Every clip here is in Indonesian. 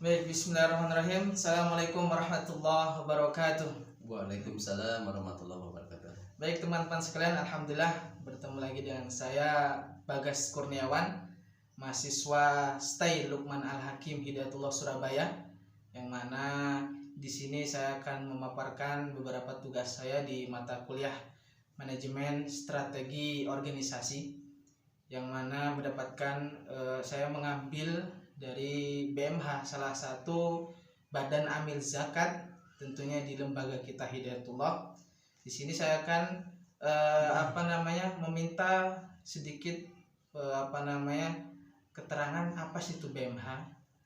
Baik, bismillahirrahmanirrahim. Assalamualaikum warahmatullahi wabarakatuh. Waalaikumsalam warahmatullahi wabarakatuh. Baik teman-teman sekalian, alhamdulillah bertemu lagi dengan saya Bagas Kurniawan, mahasiswa STAI Lukman Al-Hakim Hidayatullah Surabaya, yang mana di sini saya akan memaparkan beberapa tugas saya di mata kuliah Manajemen Strategi Organisasi, yang mana saya mengambil dari BMH, salah satu badan amil zakat tentunya di lembaga kita Hidayatullah. Di sini saya akan meminta sedikit keterangan apa sih itu BMH,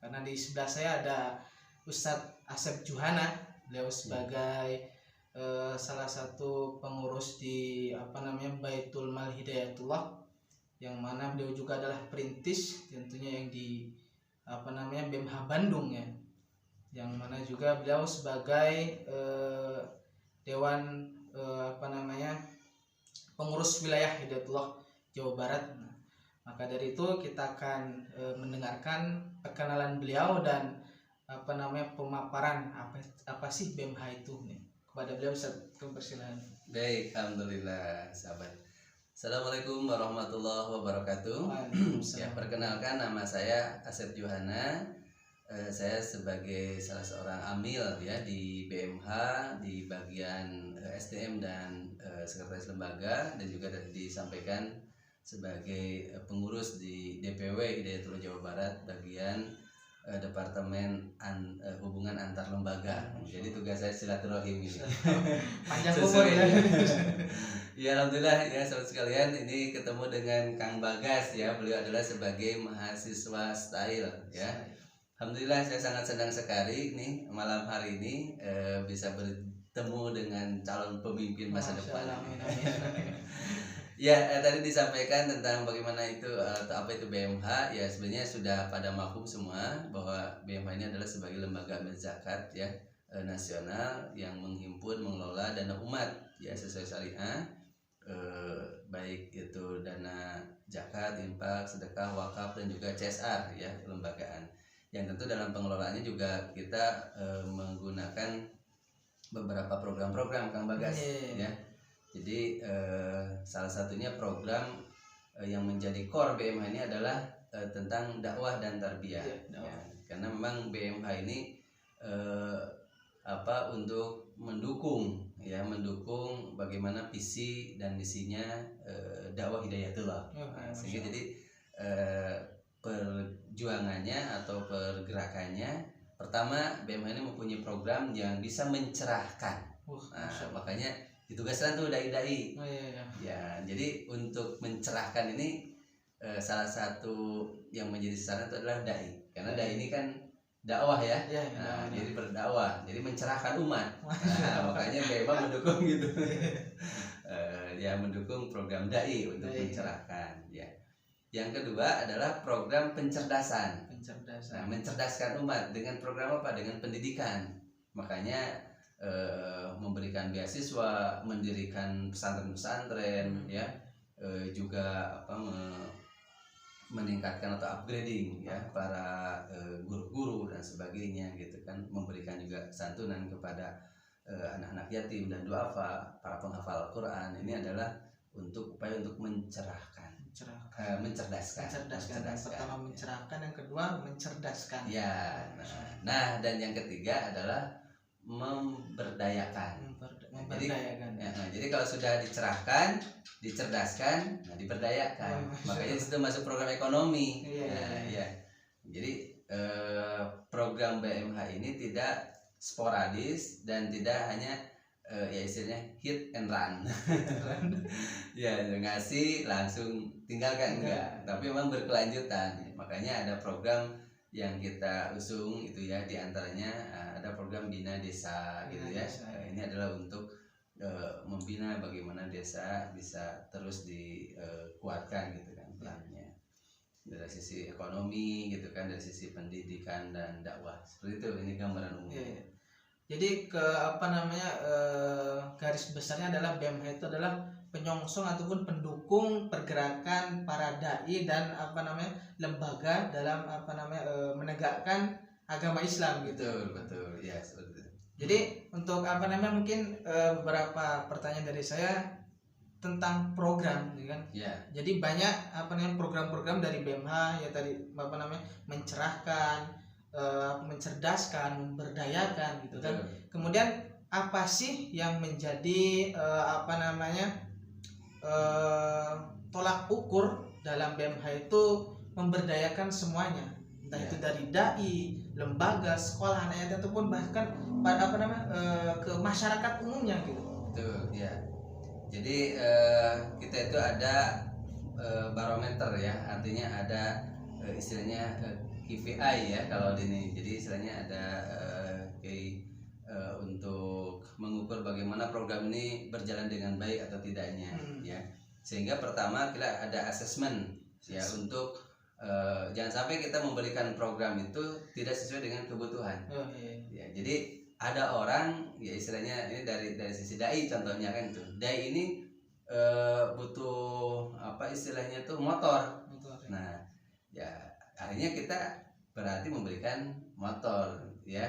karena di sebelah saya ada Ustadz Asep Juhana, beliau sebagai salah satu pengurus di Baitul Mal Hidayatullah, yang mana beliau juga adalah perintis tentunya yang di BMH Bandung ya, yang mana juga beliau sebagai dewan pengurus wilayah Hidayatullah Jawa Barat. Nah, maka dari itu kita akan mendengarkan perkenalan beliau dan pemaparan apa sih BMH itu nih. Kepada beliau, Ustaz, persilakan. Baik, alhamdulillah sahabat. Assalamualaikum warahmatullahi wabarakatuh. Ya, perkenalkan, nama saya Asep Juhana. Saya sebagai salah seorang amil ya di BMH di bagian SDM dan sekretaris lembaga, dan juga disampaikan sebagai pengurus di DPW Hidayatullah Jawa Barat bagian Departemen Hubungan Antar Lembaga. Jadi tugas saya silaturahim ini. Panjang umur ya. Ya, alhamdulillah ya sahabat sekalian, ini ketemu dengan Kang Bagas ya. Beliau adalah sebagai mahasiswa STAIL ya. Alhamdulillah saya sangat senang sekali nih malam hari ini bisa bertemu dengan calon pemimpin masa depan. Ya, tadi disampaikan tentang bagaimana itu atau apa itu BMH. Ya, sebenarnya sudah pada maklum semua bahwa BMH ini adalah sebagai lembaga amil zakat ya nasional yang menghimpun, mengelola dana umat ya sesuai syariah, baik itu dana zakat, infak, sedekah, wakaf, dan juga CSR ya, kelembagaan. Yang tentu dalam pengelolaannya juga kita menggunakan beberapa program-program, Kang Bagas ya. Jadi salah satunya program yang menjadi core BMH ini adalah tentang dakwah dan tarbiyah ya. Karena memang BMH ini untuk mendukung bagaimana visi dan misinya dakwah Hidayatullah. Sehingga jadi perjuangannya atau pergerakannya, pertama BMH ini mempunyai program yang bisa mencerahkan. Makanya ditugaskan tuh dai-dai. Ya, jadi untuk mencerahkan ini salah satu yang menjadi sasaran itu adalah dai. Karena dai ini kan dakwah ya. Jadi berdakwah, jadi mencerahkan umat. Makanya BMH mendukung gitu. Ya, mendukung program dai untuk mencerahkan ya. Yang kedua adalah program pencerdasan. Nah, mencerdaskan umat dengan program apa? Dengan pendidikan. Makanya memberikan beasiswa, mendirikan pesantren-pesantren ya, juga meningkatkan atau upgrading ya para guru-guru dan sebagainya gitu kan, memberikan juga santunan kepada anak-anak yatim dan duafa, para penghafal Al-Quran. Ini adalah untuk upaya untuk mencerahkan, mencerdaskan. Yang pertama mencerahkan, yang kedua mencerdaskan ya. Nah, dan yang ketiga adalah memberdayakan. Jadi kalau sudah dicerahkan, dicerdaskan, diberdayakan. Makanya itu masuk program ekonomi. Ya. Jadi program BMH ini tidak sporadis dan tidak hanya ya istilahnya hit and run. Ya, ngasih langsung tinggalkan enggak, tapi memang berkelanjutan. Makanya ada program yang kita usung itu ya, diantaranya ada program Bina Desa gitu ya. Ini adalah untuk membina bagaimana desa bisa terus dikuatkan gitu kan perannya, dari sisi ekonomi gitu kan, dari sisi pendidikan dan dakwah. Seperti itu, ini gambaran umum. Jadi garis besarnya adalah BMH itu adalah penyongsong ataupun pendukung pergerakan para dai dan lembaga dalam menegakkan agama Islam gitu. Betul ya, seperti itu. Jadi untuk mungkin beberapa pertanyaan dari saya tentang program, gitu kan? Ya. Jadi banyak program-program dari BMH ya tadi mencerahkan, mencerdaskan, memberdayakan, gitu kan? Kemudian apa sih yang menjadi tolak ukur dalam BMH itu memberdayakan semuanya, entah itu dari dai, lembaga, sekolah, anak yatim ataupun bahkan ke masyarakat umumnya gitu. Betul ya. Jadi kita itu ada barometer ya, artinya ada istilahnya KPI ya kalau di ini. Jadi istilahnya ada untuk mengukur bagaimana program ini berjalan dengan baik atau tidaknya ya. Sehingga pertama kita ada assessment ya untuk jangan sampai kita memberikan program itu tidak sesuai dengan kebutuhan. Ya, jadi ada orang ya istilahnya ini dari sisi dai contohnya kan itu. Dai ini butuh istilahnya tuh motor. Nah, ya akhirnya kita berarti memberikan motor ya.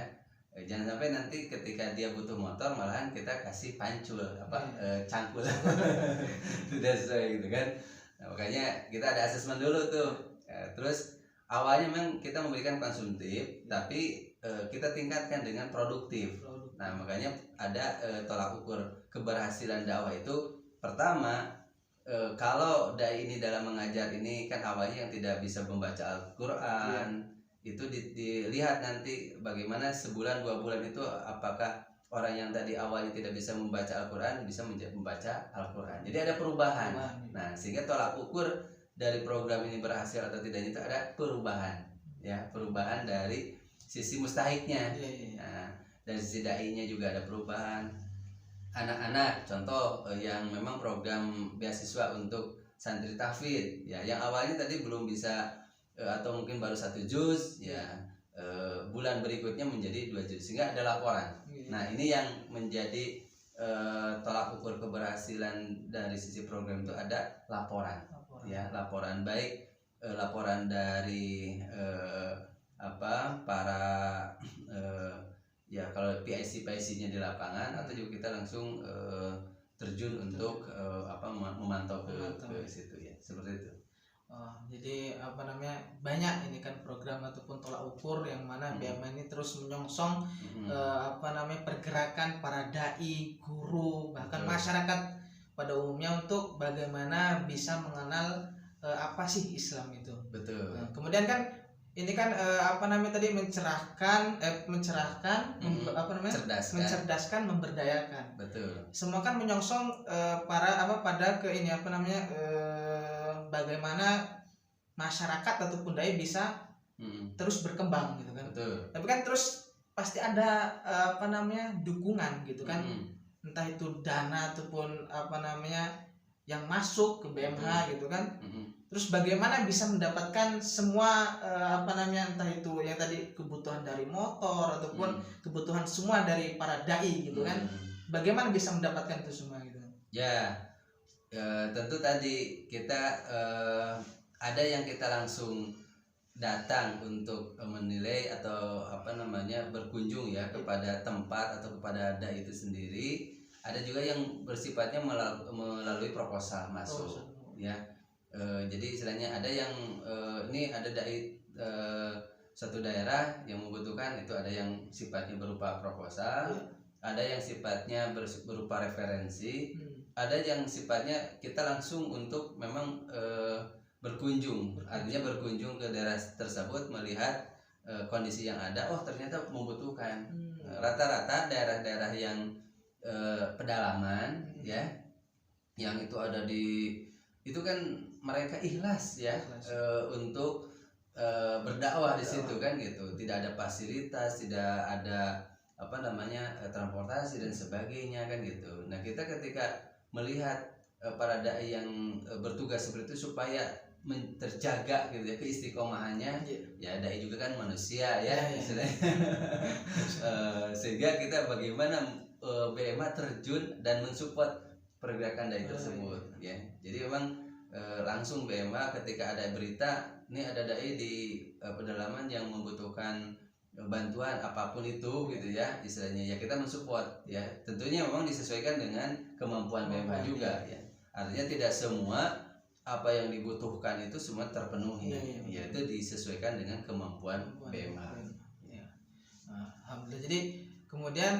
Jangan sampai nanti ketika dia butuh motor malahan kita kasih pancul cangkul. Tidak sesuai gitu kan. Nah, makanya kita ada asesmen dulu tuh. Terus awalnya memang kita memberikan konsumtif tapi kita tingkatkan dengan produktif. Nah, makanya ada tolak ukur keberhasilan dakwah itu. Pertama, kalau dai ini dalam mengajar ini kan awalnya yang tidak bisa membaca Al-Quran, itu dilihat nanti bagaimana sebulan 2 bulan itu apakah orang yang tadi awalnya tidak bisa membaca Al-Quran bisa membaca Al-Quran. Jadi ada perubahan. Nah, sehingga tolak ukur dari program ini berhasil atau tidaknya itu ada perubahan, ya, perubahan dari sisi mustahiknya. Nah, dari sisi dai-nya juga ada perubahan. Anak-anak, contoh yang memang program beasiswa untuk santri tahfidz, ya, yang awalnya tadi belum bisa atau mungkin baru 1 juz, ya, bulan berikutnya menjadi 2 juz, sehingga ada laporan. Nah, ini yang menjadi tolak ukur keberhasilan dari sisi program itu ada laporan. Ya, laporan baik laporan dari para ya kalau PIC-nya di lapangan atau juga kita langsung terjun untuk memantau ke situ ya, seperti itu. Jadi banyak ini kan program ataupun tolak ukur yang mana BMH ini terus menyongsong pergerakan para dai, guru, bahkan masyarakat pada umumnya untuk bagaimana bisa mengenal apa sih Islam itu. Betul. Nah, kemudian kan ini kan tadi mencerahkan, mencerdaskan, memberdayakan. Betul. Semua kan menyongsong bagaimana masyarakat ataupun dai bisa terus berkembang gitu kan. Betul. Tapi kan terus pasti ada dukungan gitu kan. Entah itu dana ataupun yang masuk ke BMH gitu kan. Terus bagaimana bisa mendapatkan semua entah itu yang tadi kebutuhan dari motor ataupun kebutuhan semua dari para dai gitu kan. Bagaimana bisa mendapatkan itu semua gitu. Ya, tentu tadi kita ada yang kita langsung datang untuk menilai atau berkunjung ya kepada tempat atau kepada dai itu sendiri. Ada juga yang bersifatnya melalui proposal masuk ya. Jadi istilahnya ada yang ini ada dai satu daerah yang membutuhkan itu, ada yang sifatnya berupa proposal, ada yang sifatnya berupa referensi, ada yang sifatnya kita langsung untuk memang berkunjung, artinya berkunjung ke daerah tersebut melihat kondisi yang ada. Oh, ternyata membutuhkan. Rata-rata daerah-daerah yang pedalaman ya, yang itu ada di itu kan mereka ikhlas ya, untuk berdakwah di situ kan gitu. Tidak ada fasilitas, tidak ada transportasi dan sebagainya kan gitu. Nah, kita ketika melihat para dai yang bertugas seperti itu supaya terjaga gitu ya keistiqomahannya, ya dai juga kan manusia ya, sehingga kita bagaimana BMH terjun dan mensupport pergerakan dai tersebut ya. Jadi memang langsung BMH ketika ada berita ini ada dai di pedalaman yang membutuhkan bantuan apapun itu gitu ya, istilahnya ya kita mensupport ya, tentunya memang disesuaikan dengan kemampuan BMH juga ya. Artinya tidak semua apa yang dibutuhkan itu semua terpenuhi, yaitu disesuaikan dengan kemampuan BMH. Ya. Alhamdulillah. Jadi kemudian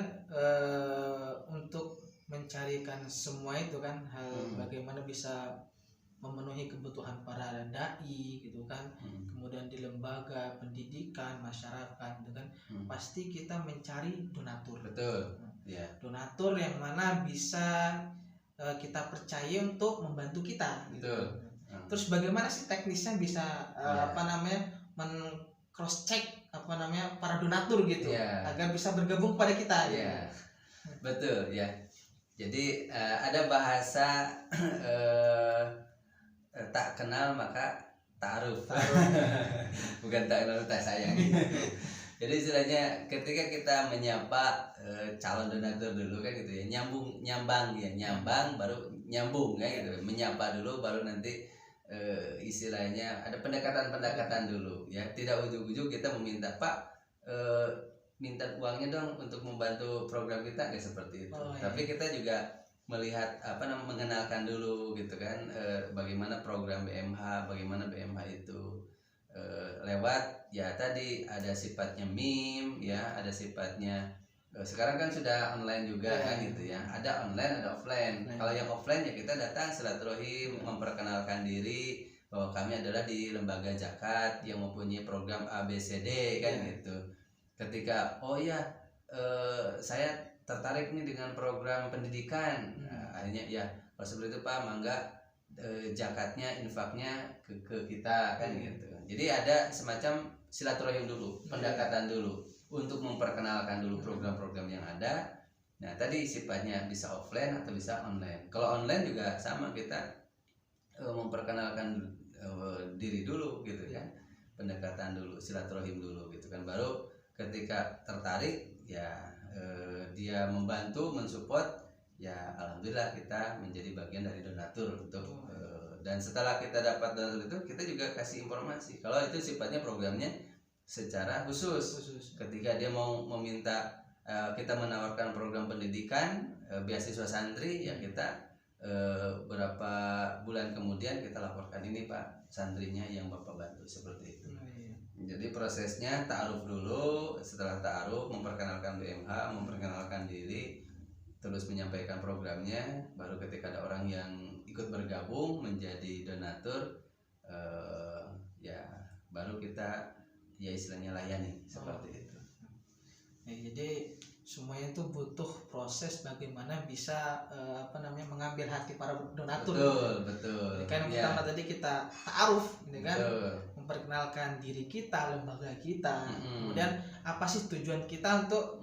untuk mencarikan semua itu kan hal bagaimana bisa memenuhi kebutuhan para dai gitu kan, kemudian di lembaga pendidikan masyarakat gitu kan, pasti kita mencari donatur. Betul. Ya. Donatur yang mana bisa kita percaya untuk membantu kita. Gitu. Betul. Terus bagaimana sih teknisnya bisa cross check para donatur gitu agar bisa bergabung pada kita. Ya. Betul ya. Jadi ada bahasa tak kenal maka ta'aruf. Bukan tak kenal tak sayang. Jadi istilahnya ketika kita menyapa calon donatur dulu kan gitu ya, nyambang baru nyambung kan gitu. Menyapa dulu baru nanti istilahnya ada pendekatan dulu ya. Tidak ujug-ujug kita meminta, Pak minta uangnya dong untuk membantu program kita, nggak seperti itu. Tapi kita juga melihat mengenalkan dulu gitu kan, bagaimana program BMH, bagaimana BMH itu lewat ya tadi ada sifatnya meme ya, ada sifatnya sekarang kan sudah online juga kan gitu ya, ada online ada offline. Kalau yang offline ya kita datang silaturahim, memperkenalkan diri bahwa kami adalah di lembaga zakat yang mempunyai program ABCD kan gitu. Ketika saya tertarik nih dengan program pendidikan, akhirnya ya kalau seperti itu Pak mangga zakatnya infaknya ke kita kan gitu. Jadi ada semacam silaturahim dulu, pendekatan dulu untuk memperkenalkan dulu program-program yang ada. Nah tadi sifatnya bisa offline atau bisa online. Kalau online juga sama, kita memperkenalkan diri dulu gitu kan, pendekatan dulu, silaturahim dulu gitu kan, baru ketika tertarik ya dia membantu mensupport ya, alhamdulillah kita menjadi bagian dari donatur untuk dan setelah kita dapat donatur itu kita juga kasih informasi kalau itu sifatnya programnya secara khusus. Ketika dia mau meminta kita menawarkan program pendidikan beasiswa santri ya, kita berapa bulan kemudian kita laporkan ini Pak santrinya yang Bapak bantu, seperti itu. Jadi prosesnya ta'aruf dulu, setelah ta'aruf memperkenalkan BMH, memperkenalkan diri, terus menyampaikan programnya, baru ketika ada orang yang ikut bergabung menjadi donatur ya baru kita ya istilahnya layani seperti itu. Ya, jadi semuanya itu butuh proses bagaimana bisa mengambil hati para donatur. Betul. Jadi kan pertama tadi kita ta'aruf gitu kan. Memperkenalkan diri kita, lembaga kita, kemudian apa sih tujuan kita untuk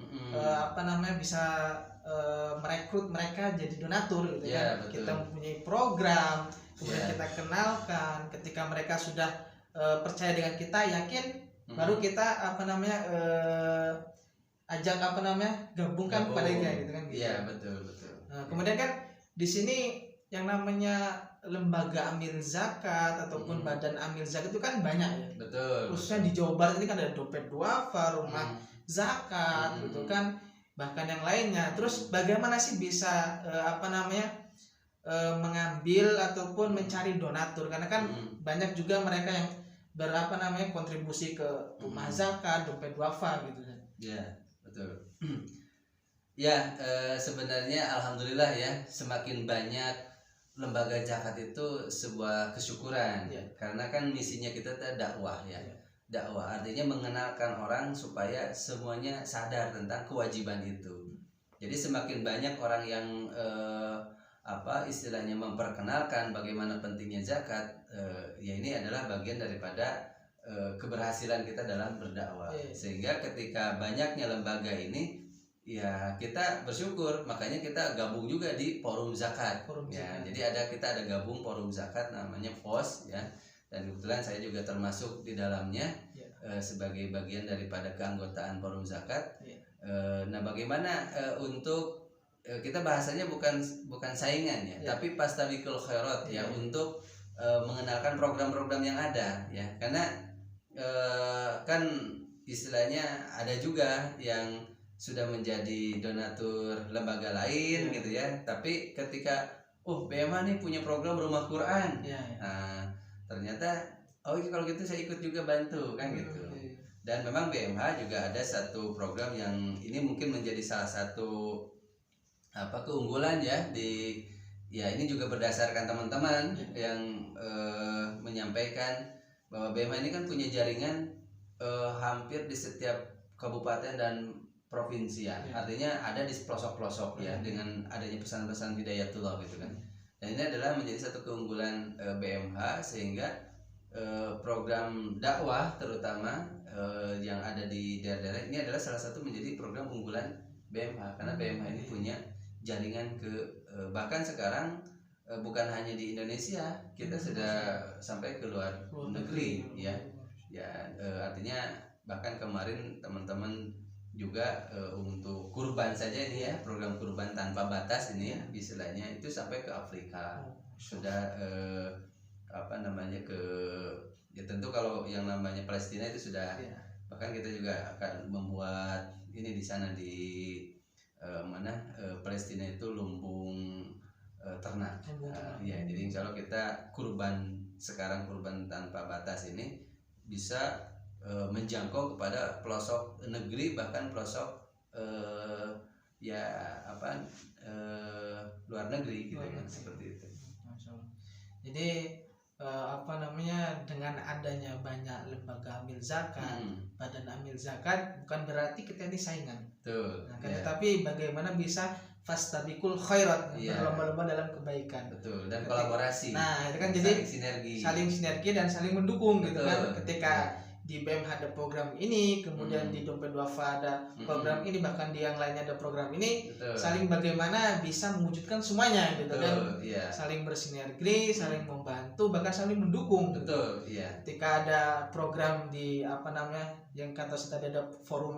bisa merekrut mereka jadi donatur gitu kan. Kita mempunyai program, kemudian kita kenalkan, ketika mereka sudah percaya dengan kita, yakin, baru kita ajak gabungkan pada kita gitu kan. Iya, betul. Kemudian kan di sini yang namanya lembaga amil zakat ataupun badan amil zakat itu kan banyak ya. Betul. Khususnya di Jawa Barat ini kan ada dompet duafa, rumah zakat gitu kan, bahkan yang lainnya. Terus bagaimana sih bisa mengambil ataupun mencari donatur, karena kan banyak juga mereka yang kontribusi ke rumah zakat, dompet duafa gitu kan. Ya, betul. Ya, sebenarnya alhamdulillah ya, semakin banyak lembaga zakat itu sebuah kesyukuran karena kan misinya kita dakwah ya. Dakwah artinya mengenalkan orang supaya semuanya sadar tentang kewajiban itu. Jadi semakin banyak orang yang istilahnya memperkenalkan bagaimana pentingnya zakat, ya ini adalah bagian daripada keberhasilan kita dalam berdakwah. Sehingga ketika banyaknya lembaga ini ya kita bersyukur, makanya kita gabung juga di forum zakat. Jadi kita ada gabung forum zakat namanya FOS ya, dan kebetulan saya juga termasuk di dalamnya sebagai bagian daripada keanggotaan forum zakat. Nah bagaimana untuk kita bahasanya bukan saingan ya, tapi fastabiqul khairat ya, untuk mengenalkan program-program yang ada ya, karena kan istilahnya ada juga yang sudah menjadi donatur lembaga lain gitu ya, tapi ketika BMH nih punya program rumah Quran, nah ternyata kalau gitu saya ikut juga bantu kan gitu. Dan memang BMH juga ada satu program yang ini mungkin menjadi salah satu keunggulan ya ini juga berdasarkan teman-teman yang menyampaikan bahwa BMH ini kan punya jaringan hampir di setiap kabupaten dan provinsi ya. Artinya ada di pelosok-pelosok ya, dengan adanya pesan-pesan Hidayatullah gitu kan. Dan ini adalah menjadi satu keunggulan BMH, sehingga program dakwah terutama yang ada di daerah-daerah ini adalah salah satu menjadi program unggulan BMH, karena BMH ini punya jaringan bahkan sekarang bukan hanya di Indonesia, kita sudah sampai ke luar negeri ya. Artinya bahkan kemarin teman-teman juga untuk kurban saja ini ya, program kurban tanpa batas ini istilahnya itu sampai ke Afrika. Sudah tentu kalau yang namanya Palestina itu sudah bahkan kita juga akan membuat ini di sana di Palestina itu lumbung ternak. Jadi insya Allah kita sekarang kurban tanpa batas ini bisa menjangkau kepada pelosok negeri, bahkan pelosok luar negeri gitu kan, seperti itu. Jadi dengan adanya banyak lembaga amil zakat, badan amil zakat, bukan berarti kita ini saingan. Betul. Tetapi bagaimana bisa fastabiqul khairat, berlomba-lomba dalam kebaikan. Betul. Dan kolaborasi. Nah, itu kan jadi saling sinergi dan saling mendukung. Betul. Gitu kan. Ketika di BEM ada program ini, kemudian di Dompet Wafa ada program ini, bahkan di yang lainnya ada program ini. Betul. Saling bagaimana bisa mewujudkan semuanya gitu. Betul, kan. Saling bersinergi, saling membantu, bahkan saling mendukung. Betul, gitu. Ketika ada program di yang kata tadi ada forum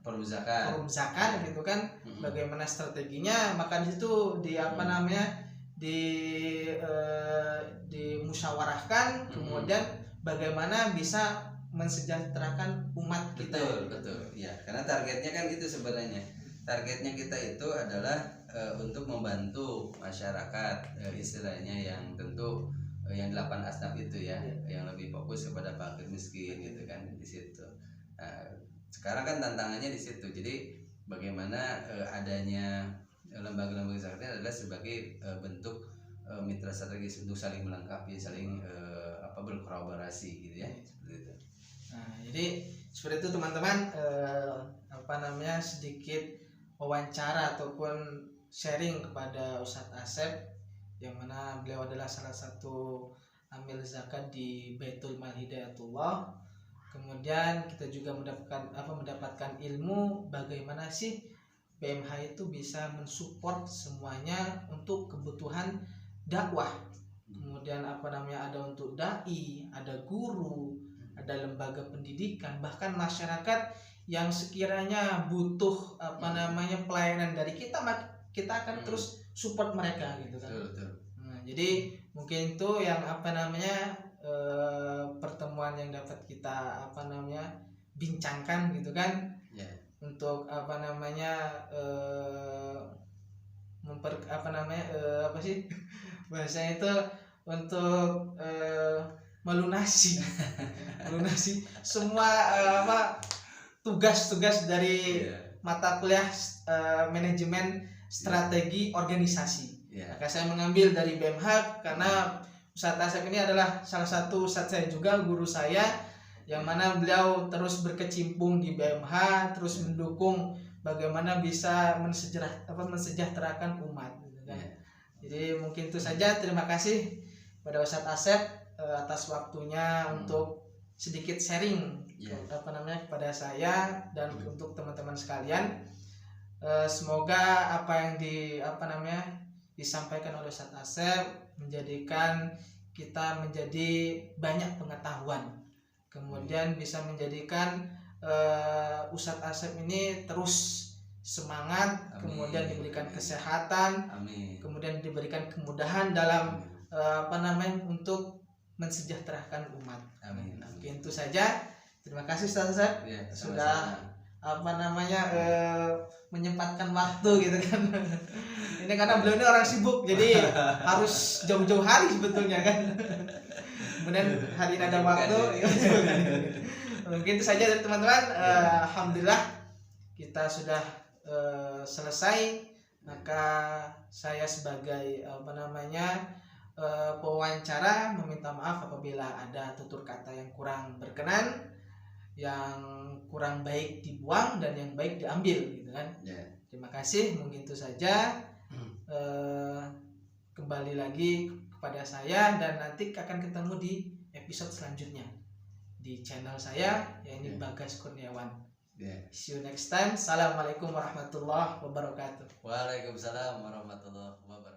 forum zakat gitu kan, bagaimana strateginya, maka di situ dimusyawarahkan, kemudian bagaimana bisa mensejahterakan umat kita. Betul. Ya, karena targetnya kan itu sebenarnya. Targetnya kita itu adalah untuk membantu masyarakat, istilahnya yang tentu yang 8 asnaf itu ya, yang lebih fokus kepada fakir miskin gitu kan di situ. Sekarang kan tantangannya di situ. Jadi bagaimana adanya lembaga-lembaga zakat adalah sebagai bentuk mitra strategis untuk saling melengkapi, saling berkolaborasi gitu ya. Seperti itu. Jadi seperti itu teman-teman, sedikit wawancara ataupun sharing kepada Ustadz Asep, yang mana beliau adalah salah satu amil zakat di Baitul Mal Hidayatullah. Kemudian kita juga mendapatkan ilmu bagaimana sih BMH itu bisa mensupport semuanya untuk kebutuhan dakwah. Kemudian ada untuk dai, ada guru, ada lembaga pendidikan, bahkan masyarakat yang sekiranya butuh pelayanan dari kita akan terus support mereka gitu kan. Betul. Jadi mungkin itu yang pertemuan yang dapat kita bincangkan gitu kan. Untuk bahasanya itu untuk melunasi semua tugas-tugas dari mata kuliah manajemen strategi organisasi. Maka saya mengambil dari BMH karena Ustadz Asep ini adalah salah satu ustadz saya juga, guru saya, yang mana beliau terus berkecimpung di BMH, terus mendukung bagaimana bisa mensejahterakan umat gitu kan. Jadi mungkin itu saja. Terima kasih pada Ustadz Asep atas waktunya untuk sedikit sharing kepada saya dan untuk teman-teman sekalian. Semoga apa yang disampaikan oleh Ustadz Asep menjadikan kita menjadi banyak pengetahuan, kemudian bisa menjadikan Ustadz Asep ini terus semangat. Amin. Kemudian diberikan kesehatan. Amin. Kemudian diberikan kemudahan dalam untuk mensejahterakan umat. Amin. Mungkin itu saja. Terima kasih Ustaz Asep Ya, sudah sama-sama. menyempatkan waktu gitu kan. Ini karena beliau ini orang sibuk, jadi harus jauh-jauh hari sebetulnya kan. Kemudian hari ini ada waktu. Mungkin itu saja dari teman-teman. Alhamdulillah kita sudah selesai. Maka saya sebagai pewawancara meminta maaf apabila ada tutur kata yang kurang berkenan, yang kurang baik dibuang dan yang baik diambil gitu kan. Terima kasih, mungkin itu saja. Kembali lagi kepada saya dan nanti akan ketemu di episode selanjutnya di channel saya, yaitu Bagas Kurniawan. See you next time. Assalamualaikum warahmatullahi wabarakatuh. Waalaikumsalam warahmatullahi wabarakatuh.